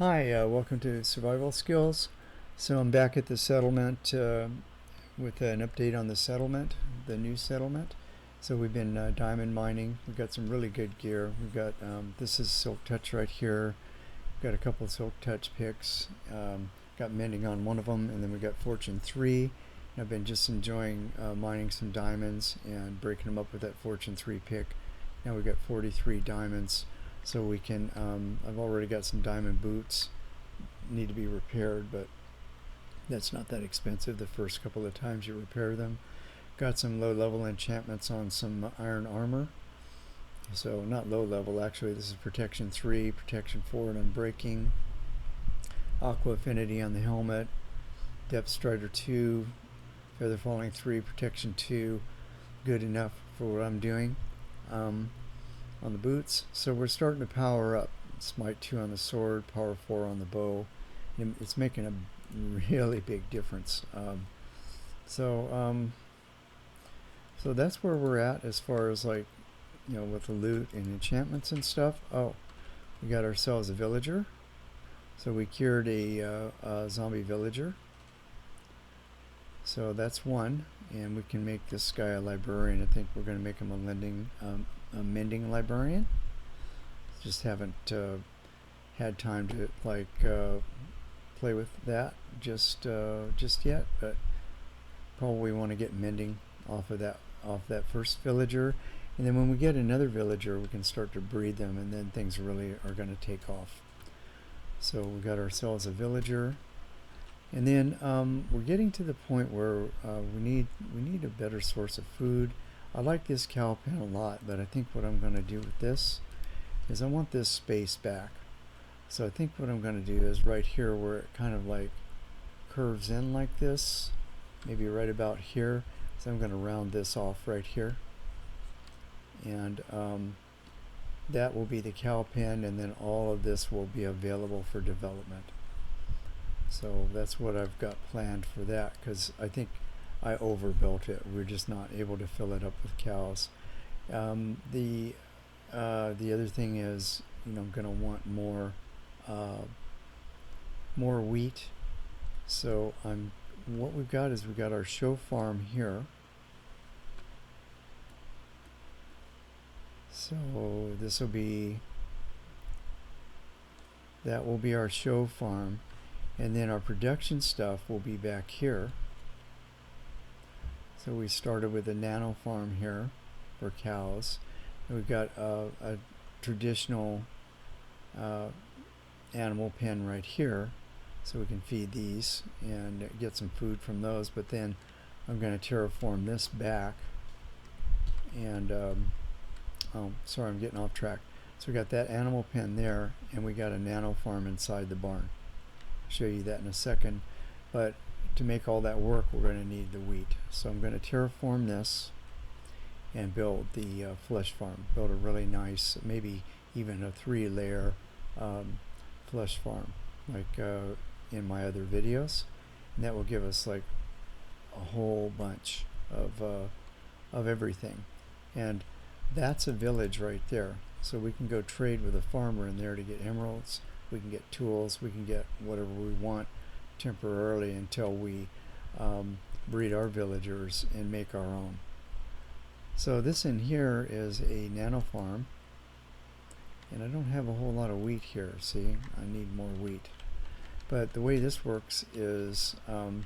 Hi, welcome to Survival Skills. So I'm back at the settlement with an update on the settlement, the new settlement. So we've been diamond mining. We've got some really good gear. We've got this is Silk Touch right here. We've got a couple of Silk Touch picks. Got mending on one of them, and then we got Fortune 3. And I've been just enjoying mining some diamonds and breaking them up with that Fortune 3 pick. Now we've got 43 diamonds. So we can, I've already got some diamond boots, need to be repaired, but that's not that expensive the first couple of times you repair them. Got some low level enchantments on some iron armor. So not low level, actually this is protection 3, protection 4 and unbreaking. Aqua affinity on the helmet, depth strider 2, feather falling 3, protection 2, good enough for what I'm doing. On the boots, so we're starting to power up. Smite 2 on the sword, power 4 on the bow, and it's making a really big difference. So that's where we're at as far as, like, with the loot and enchantments and stuff. Oh, we got ourselves a villager, so we cured a zombie villager, so that's one, and we can make this guy a librarian. I think we're going to make him a mending librarian. Just haven't had time to play with that just yet, but probably want to get mending off that first villager, and then when we get another villager we can start to breed them, and then things really are going to take off. So we got ourselves a villager, and then we're getting to the point where we need a better source of food. I like this cow pen a lot, but I think what I'm going to do with this is I want this space back. So I think what I'm going to do is right here where it kind of like curves in like this, maybe right about here. So I'm going to round this off right here. And that will be the cow pen, and then all of this will be available for development. So that's what I've got planned for that, because I think I overbuilt it. We're just not able to fill it up with cows. The other thing is, I'm going to want more wheat. So what we've got is we've got our show farm here. So that will be our show farm, and then our production stuff will be back here. So we started with a nano farm here for cows. And we've got a traditional animal pen right here, so we can feed these and get some food from those. But then I'm going to terraform this back, and oh, sorry, I'm getting off track. So we got that animal pen there, and we got a nano farm inside the barn. I'll show you that in a second, but to make all that work we're going to need the wheat. So I'm going to terraform this and build the flesh farm, build a really nice, maybe even a 3-layer flesh farm like in my other videos, and that will give us like a whole bunch of everything. And that's a village right there, so we can go trade with a farmer in there to get emeralds, we can get tools, we can get whatever we want temporarily until we breed our villagers and make our own. So this in here is a nano farm, and I don't have a whole lot of wheat here. See, I need more wheat. But the way this works is I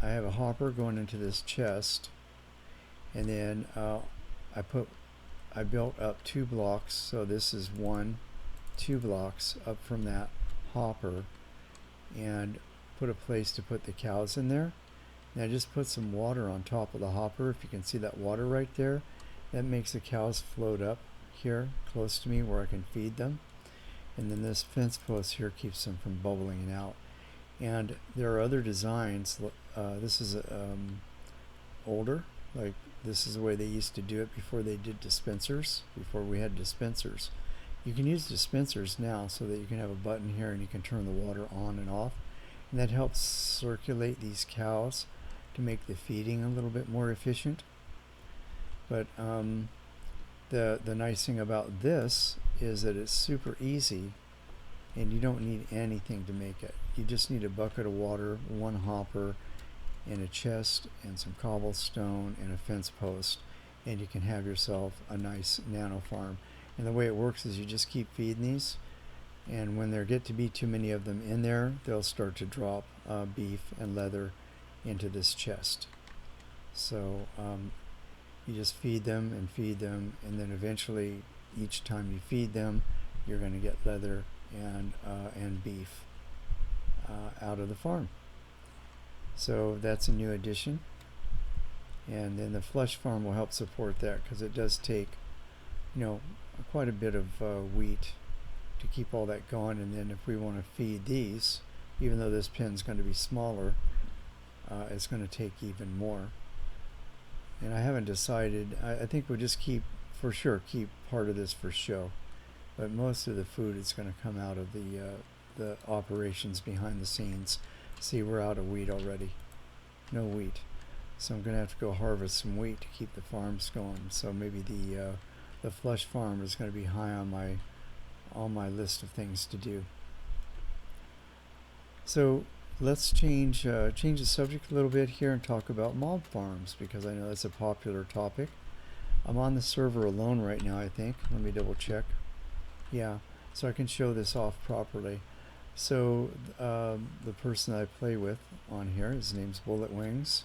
have a hopper going into this chest, and then I built up 2 blocks, so this is 2 blocks up from that hopper, and put a place to put the cows in there. Now just put some water on top of the hopper. If you can see that water right there, that makes the cows float up here close to me where I can feed them. And then this fence post here keeps them from bubbling out. And there are other designs. This is older, like this is the way they used to do it before they did dispensers, before we had dispensers. You can use dispensers now so that you can have a button here and you can turn the water on and off, and that helps circulate these cows to make the feeding a little bit more efficient. But the nice thing about this is that it's super easy and you don't need anything to make it. You just need a bucket of water, one hopper, and a chest, and some cobblestone, and a fence post, and you can have yourself a nice nano farm. And the way it works is you just keep feeding these, and when there get to be too many of them in there, they'll start to drop beef and leather into this chest. So you just feed them, and then eventually each time you feed them, you're going to get leather and beef out of the farm. So that's a new addition, and then the flesh farm will help support that, because it does take, quite a bit of wheat to keep all that going. And then if we want to feed these, even though this pen's going to be smaller, it's going to take even more. And I haven't decided. I think we'll just keep part of this for show, but most of the food is going to come out of the operations behind the scenes. See, we're out of wheat already. No wheat. So I'm going to have to go harvest some wheat to keep the farms going. So maybe the flesh farm is going to be high on my list of things to do. So let's change the subject a little bit here and talk about mob farms, because I know that's a popular topic. I'm on the server alone right now, I think. Let me double check. Yeah, so I can show this off properly. So the person I play with on here, his name's Bullet Wings,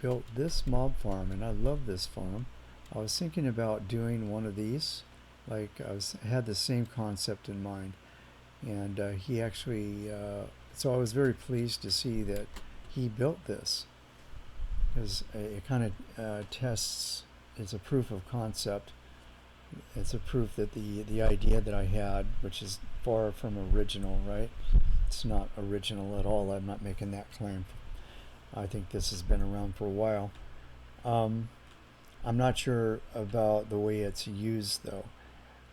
built this mob farm, and I love this farm. I was thinking about doing one of these. Like, had the same concept in mind, and he actually so I was very pleased to see that he built this, because it kind of tests. It's a proof of concept. It's a proof that the idea that I had, which is far from original, right? It's not original at all. I'm not making that claim. I think this has been around for a while. I'm not sure about the way it's used, though.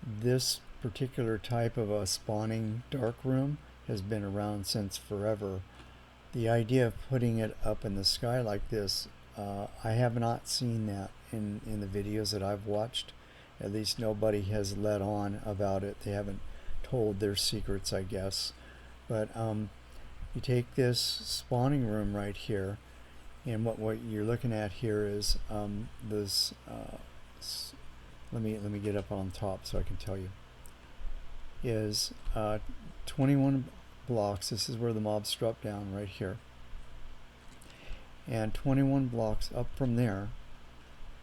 This particular type of a spawning dark room has been around since forever. The idea of putting it up in the sky like this, I have not seen that in the videos that I've watched. At least nobody has let on about it. They haven't told their secrets, I guess. But you take this spawning room right here, and what you're looking at here is this. Let me get up on top so I can tell you. Is 21 blocks. This is where the mobs drop down, right here. And 21 blocks up from there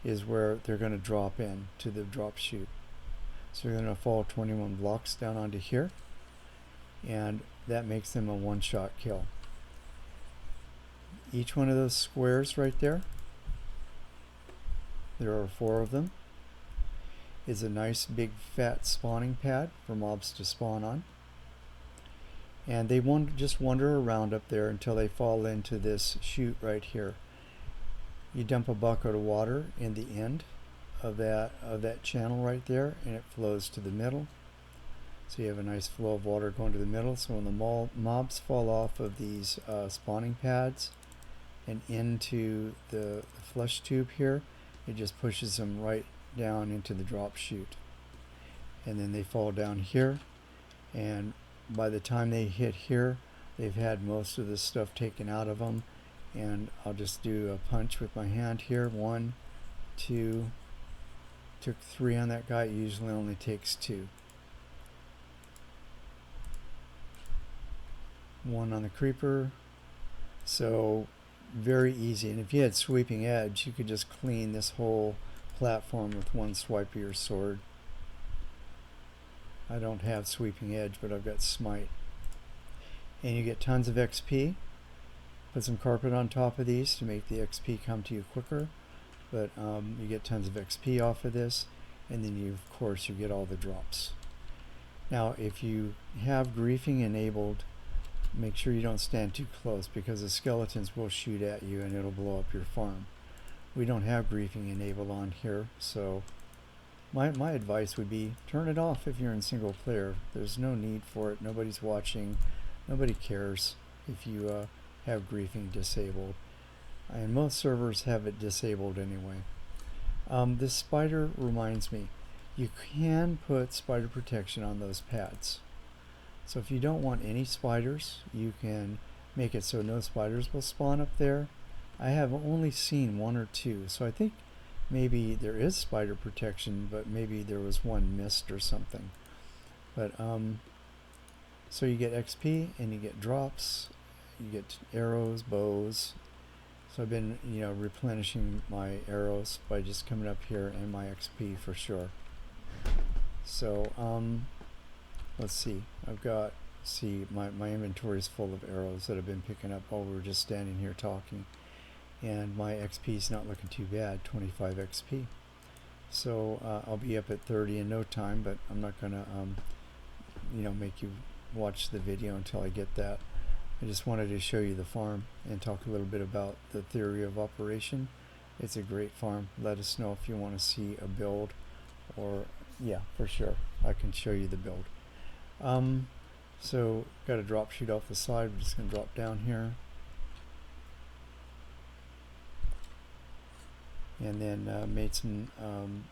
is where they're going to drop in to the drop chute. So they're going to fall 21 blocks down onto here, and that makes them a one-shot kill. Each one of those squares right there, there are 4 of them, is a nice big fat spawning pad for mobs to spawn on. And they just wander around up there until they fall into this chute right here. You dump a bucket of water in the end of that channel right there, and it flows to the middle. So you have a nice flow of water going to the middle. So when the mobs fall off of these spawning pads and into the flush tube here, it just pushes them right down into the drop chute. And then they fall down here, and by the time they hit here, they've had most of the stuff taken out of them. And I'll just do a punch with my hand here. 1, 2, took 3 on that guy. It usually only takes 2. 1 on the creeper. So very easy. And if you had sweeping edge, you could just clean this whole platform with one swipe of your sword. I don't have sweeping edge, but I've got smite. And you get tons of XP. Put some carpet on top of these to make the XP come to you quicker, but you get tons of XP off of this, and then of course you get all the drops. Now if you have griefing enabled, make sure you don't stand too close, because the skeletons will shoot at you and it'll blow up your farm. We don't have griefing enabled on here, so my advice would be turn it off if you're in single player. There's no need for it. Nobody's watching. Nobody cares if you have griefing disabled, and most servers have it disabled anyway. This spider reminds me, you can put spider protection on those pads. So if you don't want any spiders, you can make it so no spiders will spawn up there. I have only seen one or two, so I think maybe there is spider protection, but maybe there was one missed or something. But so you get XP and you get drops, you get arrows, bows. So I've been, replenishing my arrows by just coming up here, and my XP for sure. So let's see. My inventory is full of arrows that I've been picking up while we were just standing here talking, and my XP is not looking too bad, 25 XP. So I'll be up at 30 in no time, but I'm not gonna make you watch the video until I get that. I just wanted to show you the farm and talk a little bit about the theory of operation. It's a great farm. Let us know if you want to see a build, or yeah, for sure I can show you the build. So got a drop chute off the side. We're just going to drop down here, and then made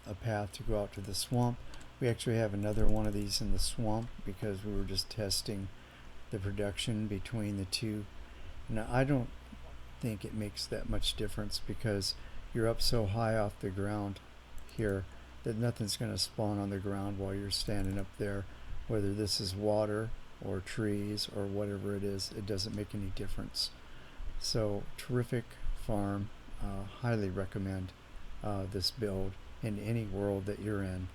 a path to go out to the swamp. We actually have another one of these in the swamp because we were just testing the production between the two. Now I don't think it makes that much difference because you're up so high off the ground here that nothing's going to spawn on the ground while you're standing up there. Whether this is water or trees or whatever it is, it doesn't make any difference. So terrific farm. Highly recommend this build in any world that you're in.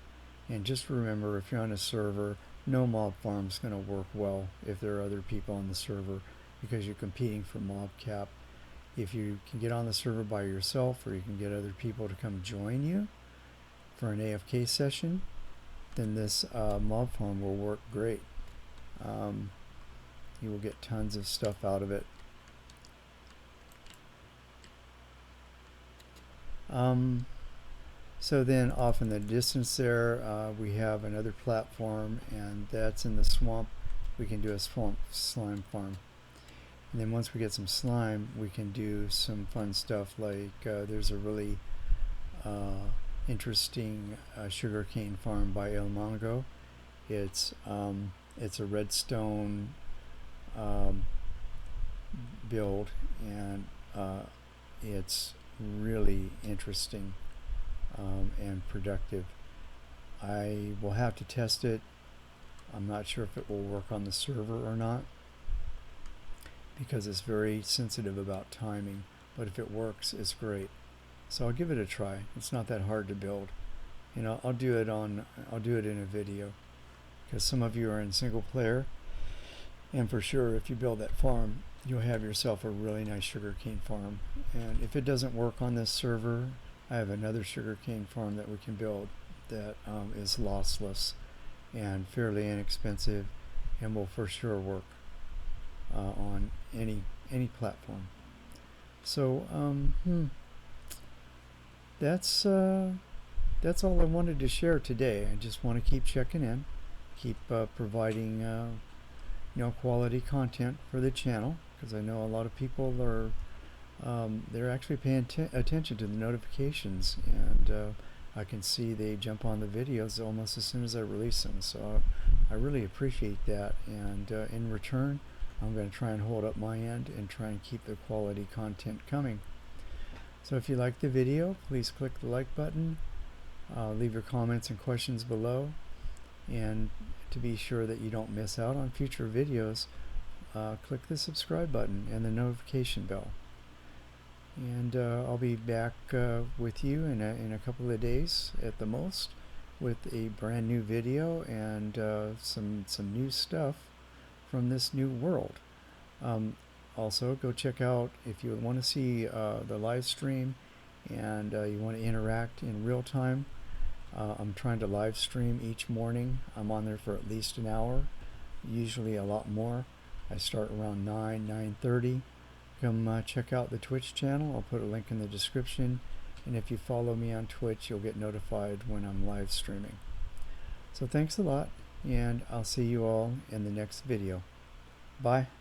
And just remember, if you're on a server, no mob farm is going to work well if there are other people on the server, because you're competing for mob cap. If you can get on the server by yourself, or you can get other people to come join you for an AFK session, then this mob farm will work great. You will get tons of stuff out of it. So then off in the distance there, we have another platform, and that's in the swamp. We can do a swamp slime farm. And then once we get some slime, we can do some fun stuff like there's a really interesting sugarcane farm by El Mongo. It's a redstone build, and it's really interesting and productive. I will have to test it. I'm not sure if it will work on the server or not, because it's very sensitive about timing, but if it works, it's great. So I'll give it a try. It's not that hard to build. I'll do it in a video, because some of you are in single player, and for sure if you build that farm, you'll have yourself a really nice sugarcane farm. And if it doesn't work on this server, I have another sugarcane farm that we can build that is lossless and fairly inexpensive, and will for sure work on any platform. So that's all I wanted to share today. I just want to keep checking in, keep providing quality content for the channel, because I know a lot of people are they're actually paying attention to the notifications, and I can see they jump on the videos almost as soon as I release them. So I really appreciate that, and in return, I'm going to try and hold up my end and try and keep the quality content coming. So if you like the video, please click the like button, leave your comments and questions below, and to be sure that you don't miss out on future videos, click the subscribe button and the notification bell. And I'll be back with you in a couple of days at the most, with a brand new video and some new stuff from this new world. Also, go check out, if you want to see the live stream and you want to interact in real time, I'm trying to live stream each morning. I'm on there for at least an hour, usually a lot more. I start around 9:30. Come check out the Twitch channel. I'll put a link in the description, and if you follow me on Twitch, you'll get notified when I'm live streaming. So thanks a lot, and I'll see you all in the next video. Bye.